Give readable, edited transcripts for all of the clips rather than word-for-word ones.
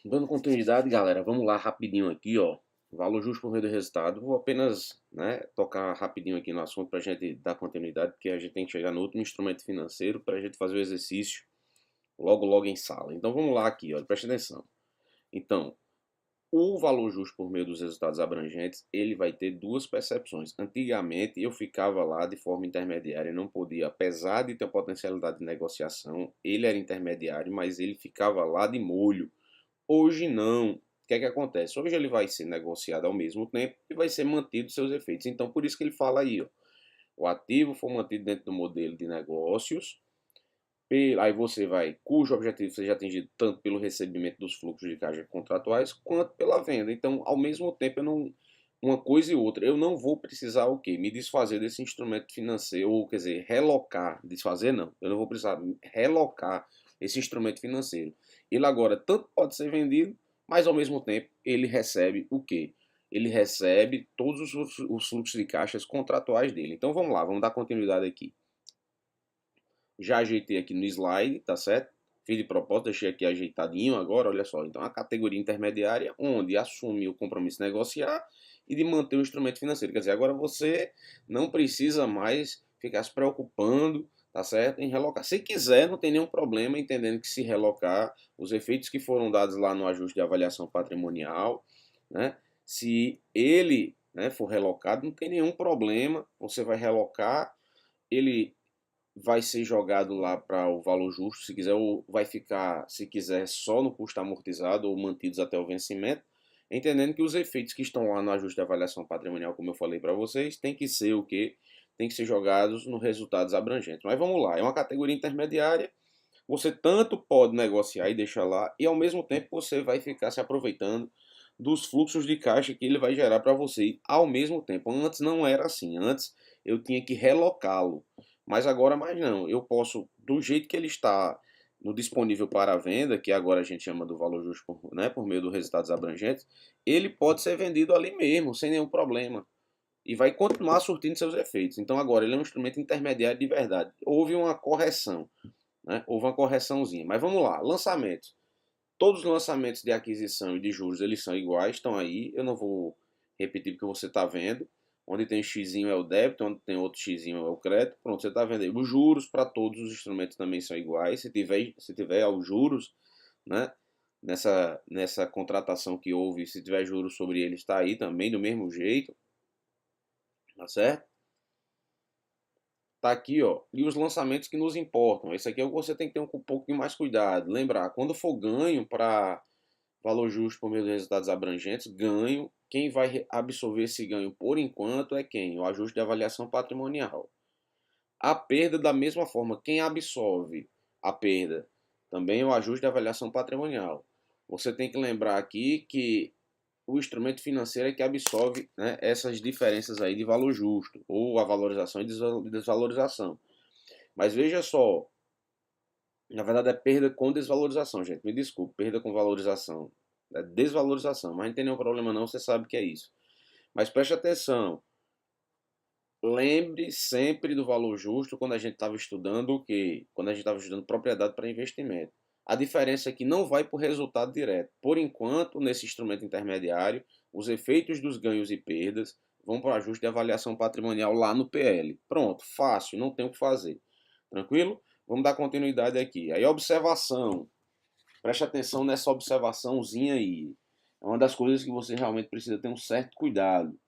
Dando continuidade, galera, vamos lá rapidinho aqui, ó. Valor justo por meio do resultado. Vou apenas, tocar rapidinho aqui no assunto para a gente dar continuidade, porque a gente tem que chegar no último instrumento financeiro para a gente fazer o exercício logo, logo em sala. Então vamos lá aqui, ó, preste atenção. Então, o valor justo por meio dos resultados abrangentes, ele vai ter duas percepções. Antigamente eu ficava lá de forma intermediária, não podia, apesar de ter potencialidade de negociação, ele era intermediário, mas ele ficava lá de molho. Hoje não. O que é que acontece? Hoje ele vai ser negociado ao mesmo tempo e vai ser mantido seus efeitos. Então, por isso que ele fala aí, ó, o ativo for mantido dentro do modelo de negócios, aí você vai, cujo objetivo seja atingido tanto pelo recebimento dos fluxos de caixa contratuais quanto pela venda. Então, ao mesmo tempo, eu não, uma coisa e outra, eu não vou precisar o quê? Me desfazer desse instrumento financeiro, ou quer dizer, relocar, desfazer não, eu não vou precisar relocar esse instrumento financeiro. Ele agora tanto pode ser vendido, mas ao mesmo tempo ele recebe o quê? Ele recebe todos os fluxos de caixas contratuais dele. Então vamos lá, vamos dar continuidade aqui. Já ajeitei aqui no slide, tá certo? Fiz de propósito, deixei aqui ajeitadinho agora, olha só. Então, a categoria intermediária, onde assume o compromisso de negociar e de manter o instrumento financeiro. Quer dizer, agora você não precisa mais ficar se preocupando, tá certo? Em relocar. Se quiser, não tem nenhum problema, entendendo que se relocar, os efeitos que foram dados lá no ajuste de avaliação patrimonial, né? Se ele, for relocado, não tem nenhum problema, você vai relocar, ele vai ser jogado lá para o valor justo, se quiser, ou vai ficar, se quiser, só no custo amortizado ou mantidos até o vencimento, entendendo que os efeitos que estão lá no ajuste de avaliação patrimonial, como eu falei para vocês, tem que ser o quê? Tem que ser jogados nos resultados abrangentes. Mas vamos lá, é uma categoria intermediária, você tanto pode negociar e deixar lá, e ao mesmo tempo você vai ficar se aproveitando dos fluxos de caixa que ele vai gerar para você ao mesmo tempo. Antes não era assim, antes eu tinha que relocá-lo, mas agora mais não. Eu posso, do jeito que ele está no disponível para venda, que agora a gente chama do valor justo por meio dos resultados abrangentes, ele pode ser vendido ali mesmo, sem nenhum problema. E vai continuar surtindo seus efeitos. Então agora ele é um instrumento intermediário de verdade. Houve uma correção, houve uma correçãozinha. Mas vamos lá, lançamentos. Todos os lançamentos de aquisição e de juros, eles são iguais, estão aí. Eu não vou repetir porque você está vendo. Onde tem X é o débito, onde tem outro X é o crédito. Pronto, você está vendo aí. Os juros para todos os instrumentos também são iguais. Se tiver os juros, né? Nessa contratação que houve, se tiver juros sobre ele, está aí também do mesmo jeito. Tá certo? Tá aqui, ó. E os lançamentos que nos importam. Esse aqui é o que você tem que ter um pouco de mais cuidado. Lembrar, quando for ganho para valor justo por meio dos resultados abrangentes, ganho, quem vai absorver esse ganho por enquanto é quem? O ajuste de avaliação patrimonial. A perda, da mesma forma, quem absorve a perda também é o ajuste de avaliação patrimonial. Você tem que lembrar aqui que o instrumento financeiro é que absorve, essas diferenças aí de valor justo, ou a valorização e desvalorização. Mas veja só, na verdade é perda com desvalorização, gente. Me desculpe, perda com valorização. É desvalorização, mas não tem nenhum problema não, você sabe que é isso. Mas preste atenção, lembre sempre do valor justo quando a gente estava estudando o quê? Quando a gente estava estudando propriedade para investimento. A diferença é que não vai para o resultado direto. Por enquanto, nesse instrumento intermediário, os efeitos dos ganhos e perdas vão para o ajuste de avaliação patrimonial lá no PL. Pronto, fácil, não tem o que fazer. Tranquilo? Vamos dar continuidade aqui. Aí, observação. Preste atenção nessa observaçãozinha aí. É uma das coisas que você realmente precisa ter um certo cuidado,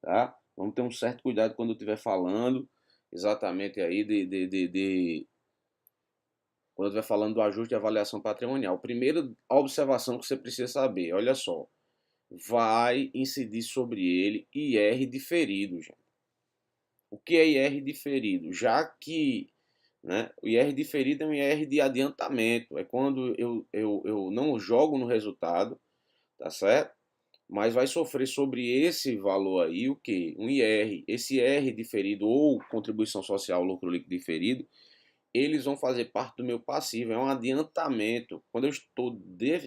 tá? Vamos ter um certo cuidado quando eu estiver falando exatamente aí quando eu estiver falando do ajuste de avaliação patrimonial. Primeiro, a observação que você precisa saber, olha só, vai incidir sobre ele IR diferido, gente. O que é IR diferido? Já que, o IR diferido é um IR de adiantamento, é quando eu não jogo no resultado, tá certo? Mas vai sofrer sobre esse valor aí o que? Um IR. Esse IR diferido ou contribuição social lucro líquido diferido, eles vão fazer parte do meu passivo, é um adiantamento. Quando eu estou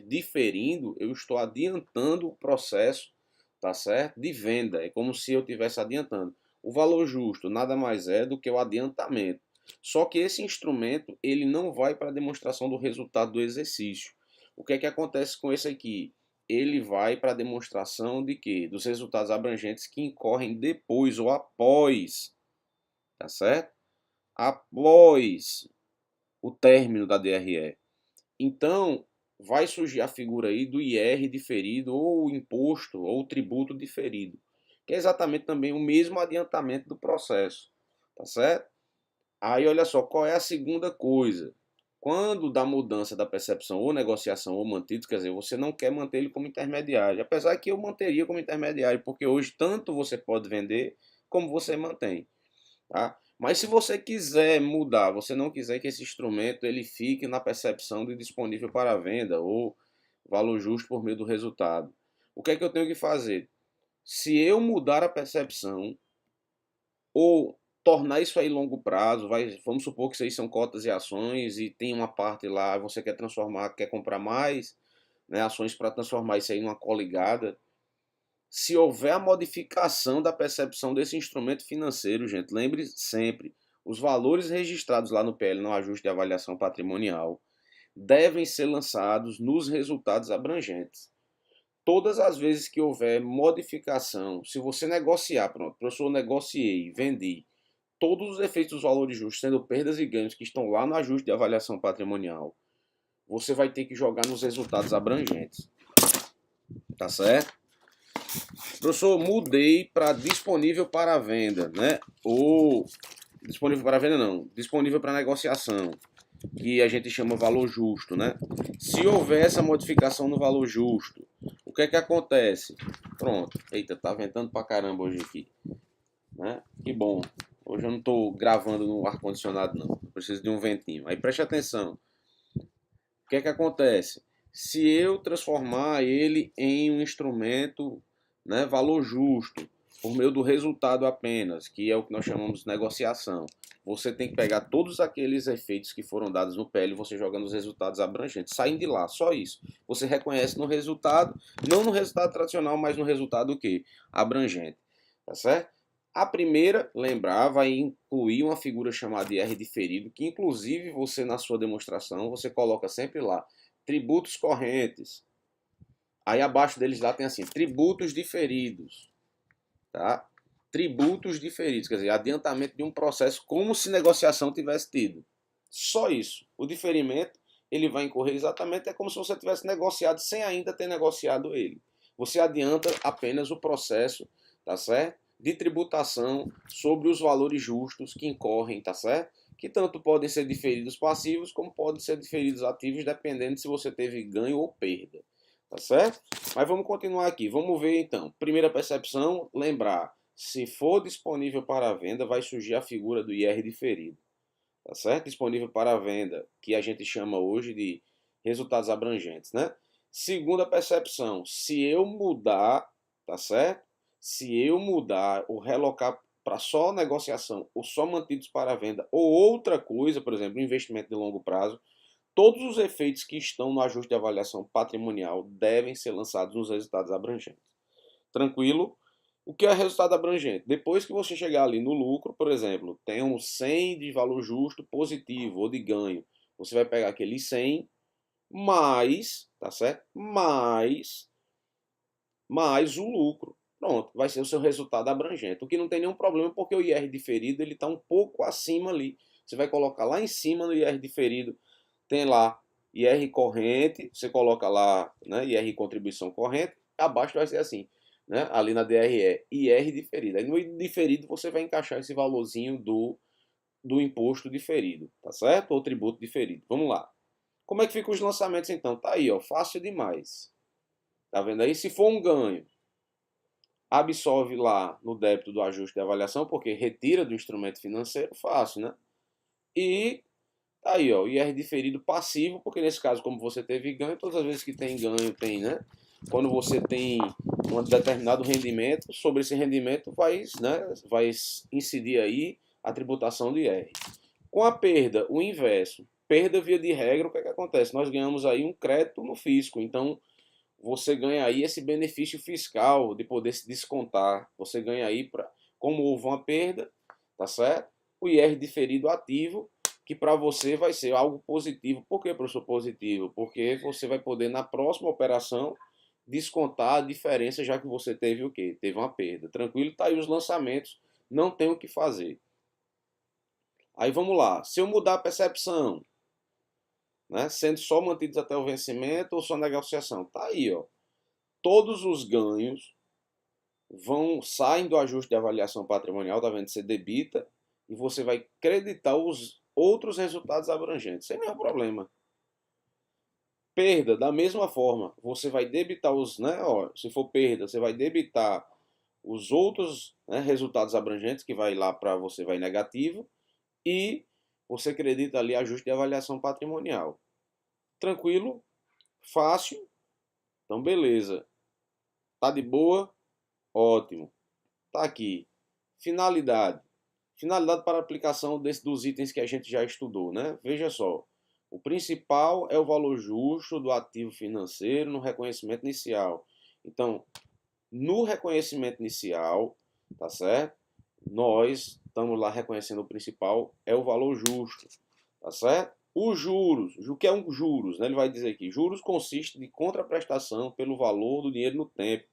diferindo, eu estou adiantando o processo, tá certo? De venda, é como se eu estivesse adiantando. O valor justo nada mais é do que o adiantamento. Só que esse instrumento, ele não vai para a demonstração do resultado do exercício. O que é que acontece com esse aqui? Ele vai para a demonstração de quê? Dos resultados abrangentes que incorrem depois ou após, tá certo? Após o término da DRE. Então, vai surgir a figura aí do IR diferido, ou imposto, ou tributo diferido, que é exatamente também o mesmo adiantamento do processo, tá certo? Aí, olha só, qual é a segunda coisa? Quando dá mudança da percepção ou negociação ou mantido, quer dizer, você não quer manter ele como intermediário, apesar que eu manteria como intermediário, porque hoje tanto você pode vender como você mantém, tá? Mas se você quiser mudar, você não quiser que esse instrumento ele fique na percepção de disponível para venda ou valor justo por meio do resultado, o que é que eu tenho que fazer? Se eu mudar a percepção ou tornar isso aí longo prazo, vamos supor que isso aí são cotas e ações e tem uma parte lá, você quer transformar, quer comprar mais, né, ações para transformar isso aí numa coligada. Se houver a modificação da percepção desse instrumento financeiro, gente, lembre sempre, os valores registrados lá no PL, no ajuste de avaliação patrimonial, devem ser lançados nos resultados abrangentes. Todas as vezes que houver modificação, se você negociar, pronto, professor, negociei, vendi, todos os efeitos dos valores justos, sendo perdas e ganhos que estão lá no ajuste de avaliação patrimonial, você vai ter que jogar nos resultados abrangentes. Tá certo? Professor, mudei para disponível para venda, né? Ou disponível para venda não, disponível para negociação, que a gente chama valor justo, né? Se houver essa modificação no valor justo, o que é que acontece? Pronto. Eita, tá ventando pra caramba hoje aqui, né? Que bom. Hoje eu não estou gravando no ar-condicionado, não. Eu preciso de um ventinho. Aí preste atenção. O que é que acontece? Se eu transformar ele em um instrumento, né, valor justo, por meio do resultado apenas, que é o que nós chamamos de negociação, você tem que pegar todos aqueles efeitos que foram dados no PL e você joga nos resultados abrangentes, saindo de lá, só isso. Você reconhece no resultado, não no resultado tradicional, mas no resultado o quê? Abrangente, tá certo? A primeira, lembrar, vai incluir uma figura chamada IR diferido, que inclusive você na sua demonstração, você coloca sempre lá, tributos correntes. Aí abaixo deles lá tem assim, tributos diferidos, tá? Tributos diferidos, quer dizer, adiantamento de um processo como se negociação tivesse tido. Só isso. O diferimento, ele vai incorrer exatamente, é como se você tivesse negociado sem ainda ter negociado ele. Você adianta apenas o processo, tá certo? De tributação sobre os valores justos que incorrem, tá certo? Que tanto podem ser diferidos passivos, como podem ser diferidos ativos, dependendo se você teve ganho ou perda, tá certo? Mas vamos continuar aqui, vamos ver então. Primeira percepção, lembrar, se for disponível para venda, vai surgir a figura do IR diferido, tá certo? Disponível para venda, que a gente chama hoje de resultados abrangentes, né? Segunda percepção, se eu mudar, tá certo? Se eu mudar ou relocar para só negociação ou só mantidos para venda ou outra coisa, por exemplo, investimento de longo prazo, todos os efeitos que estão no ajuste de avaliação patrimonial devem ser lançados nos resultados abrangentes. Tranquilo? O que é resultado abrangente? Depois que você chegar ali no lucro, por exemplo, tem um 100 de valor justo positivo ou de ganho. Você vai pegar aquele 100 mais, tá certo? Mais o lucro. Pronto, vai ser o seu resultado abrangente. O que não tem nenhum problema porque o IR diferido ele está um pouco acima ali. Você vai colocar lá em cima no IR diferido, tem lá IR corrente, você coloca lá, né, IR contribuição corrente, abaixo vai ser assim, né, ali na DRE, IR diferido. Aí no diferido você vai encaixar esse valorzinho do imposto diferido, tá certo? Ou tributo diferido. Vamos lá. Como é que ficam os lançamentos então? Tá aí, ó, fácil demais. Tá vendo aí? Se for um ganho, absorve lá no débito do ajuste de avaliação, porque retira do instrumento financeiro, fácil, né? E tá aí, ó, IR diferido passivo, porque nesse caso, como você teve ganho, todas as vezes que tem ganho, tem, né? Quando você tem um determinado rendimento, sobre esse rendimento vai incidir aí a tributação do IR. Com a perda, o inverso. Perda via de regra, o que é que acontece? Nós ganhamos aí um crédito no fisco, então você ganha aí esse benefício fiscal de poder se descontar. Você ganha aí, como houve uma perda, tá certo? O IR diferido ativo, que para você vai ser algo positivo. Por que, professor, positivo? Porque você vai poder, na próxima operação, descontar a diferença, já que você teve o quê? Teve uma perda. Tranquilo? Tá aí os lançamentos, não tem o que fazer. Aí vamos lá. Se eu mudar a percepção, né, sendo só mantidos até o vencimento ou só negociação, tá aí, ó. Todos os ganhos saem do ajuste de avaliação patrimonial, tá vendo? Você debita e você vai creditar os outros resultados abrangentes, sem nenhum problema. Perda, da mesma forma, você vai debitar né, ó, se for perda, você vai debitar os outros, né, resultados abrangentes, que vai lá para você, vai negativo, e você acredita ali ajuste de avaliação patrimonial. Tranquilo? Fácil? Então beleza. Tá de boa? Ótimo. Tá aqui. Finalidade. Finalidade para aplicação dos itens que a gente já estudou, né? Veja só. O principal é o valor justo do ativo financeiro no reconhecimento inicial. Então, no reconhecimento inicial, tá certo? Nós estamos lá reconhecendo o principal é o valor justo, tá certo? Os juros, o que é um juros? Né? Ele vai dizer aqui, juros consiste de contraprestação pelo valor do dinheiro no tempo,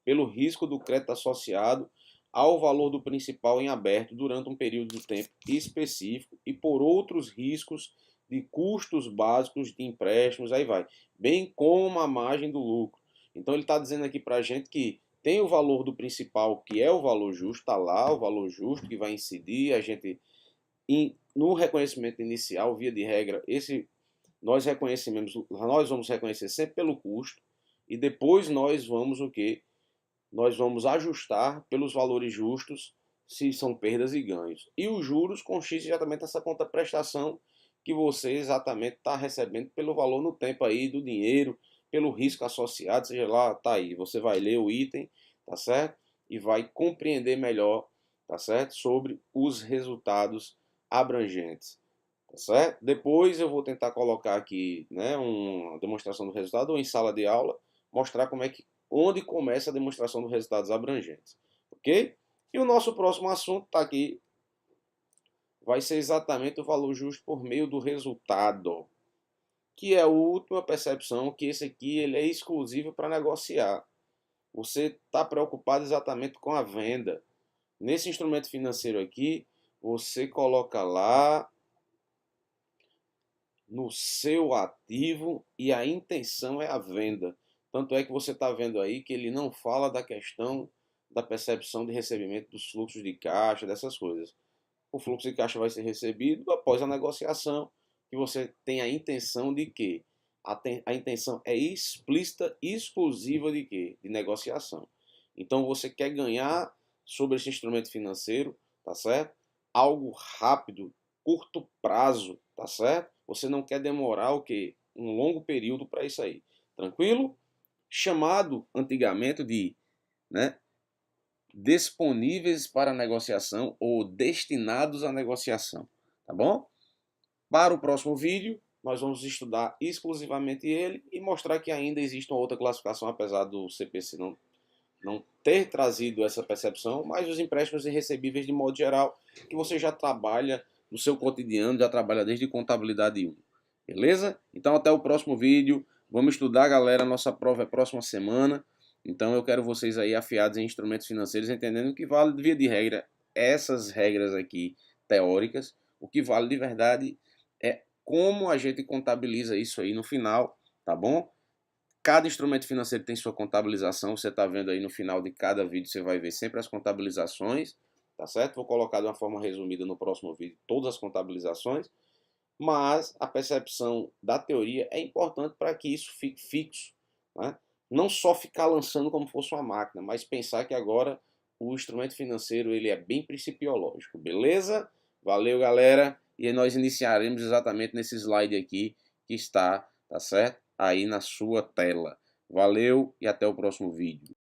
pelo risco do crédito associado ao valor do principal em aberto durante um período de tempo específico e por outros riscos de custos básicos de empréstimos, aí vai, bem como a margem do lucro. Então ele está dizendo aqui para a gente que tem o valor do principal, que é o valor justo, está lá o valor justo que vai incidir, a gente no reconhecimento inicial, via de regra, nós vamos reconhecer sempre pelo custo e depois nós vamos o quê? Nós vamos ajustar pelos valores justos se são perdas e ganhos. E os juros consiste exatamente nessa contraprestação que você exatamente está recebendo pelo valor no tempo aí do dinheiro, pelo risco associado, seja lá, tá aí. Você vai ler o item, tá certo? E vai compreender melhor, tá certo? Sobre os resultados abrangentes, tá certo? Depois eu vou tentar colocar aqui, né, uma demonstração do resultado ou em sala de aula, mostrar onde começa a demonstração dos resultados abrangentes, ok? E o nosso próximo assunto está aqui, vai ser exatamente o valor justo por meio do resultado, que é a última percepção, que esse aqui ele é exclusivo para negociar. Você está preocupado exatamente com a venda. Nesse instrumento financeiro aqui, você coloca lá no seu ativo e a intenção é a venda. Tanto é que você está vendo aí que ele não fala da questão da percepção de recebimento dos fluxos de caixa, dessas coisas. O fluxo de caixa vai ser recebido após a negociação, que você tem a intenção de quê? A intenção é explícita, exclusiva de quê? De negociação. Então você quer ganhar sobre esse instrumento financeiro, tá certo? Algo rápido, curto prazo, tá certo? Você não quer demorar o quê? Um longo período para isso aí. Tranquilo? Chamado antigamente de, né, disponíveis para negociação ou destinados à negociação, tá bom? Para o próximo vídeo, nós vamos estudar exclusivamente ele e mostrar que ainda existe uma outra classificação, apesar do CPC não ter trazido essa percepção, mas os empréstimos irrecebíveis de modo geral, que você já trabalha no seu cotidiano, já trabalha desde contabilidade 1. Beleza? Então até o próximo vídeo. Vamos estudar, galera. Nossa prova é próxima semana. Então eu quero vocês aí afiados em instrumentos financeiros, entendendo que vale, via de regra, essas regras aqui teóricas. O que vale de verdade é como a gente contabiliza isso aí no final, tá bom? Cada instrumento financeiro tem sua contabilização. Você está vendo aí no final de cada vídeo, você vai ver sempre as contabilizações, tá certo? Vou colocar de uma forma resumida no próximo vídeo todas as contabilizações. Mas a percepção da teoria é importante para que isso fique fixo, né? Não só ficar lançando como fosse uma máquina, mas pensar que agora o instrumento financeiro ele é bem principiológico, beleza? Valeu, galera! E nós iniciaremos exatamente nesse slide aqui que está, tá certo? Aí na sua tela. Valeu e até o próximo vídeo.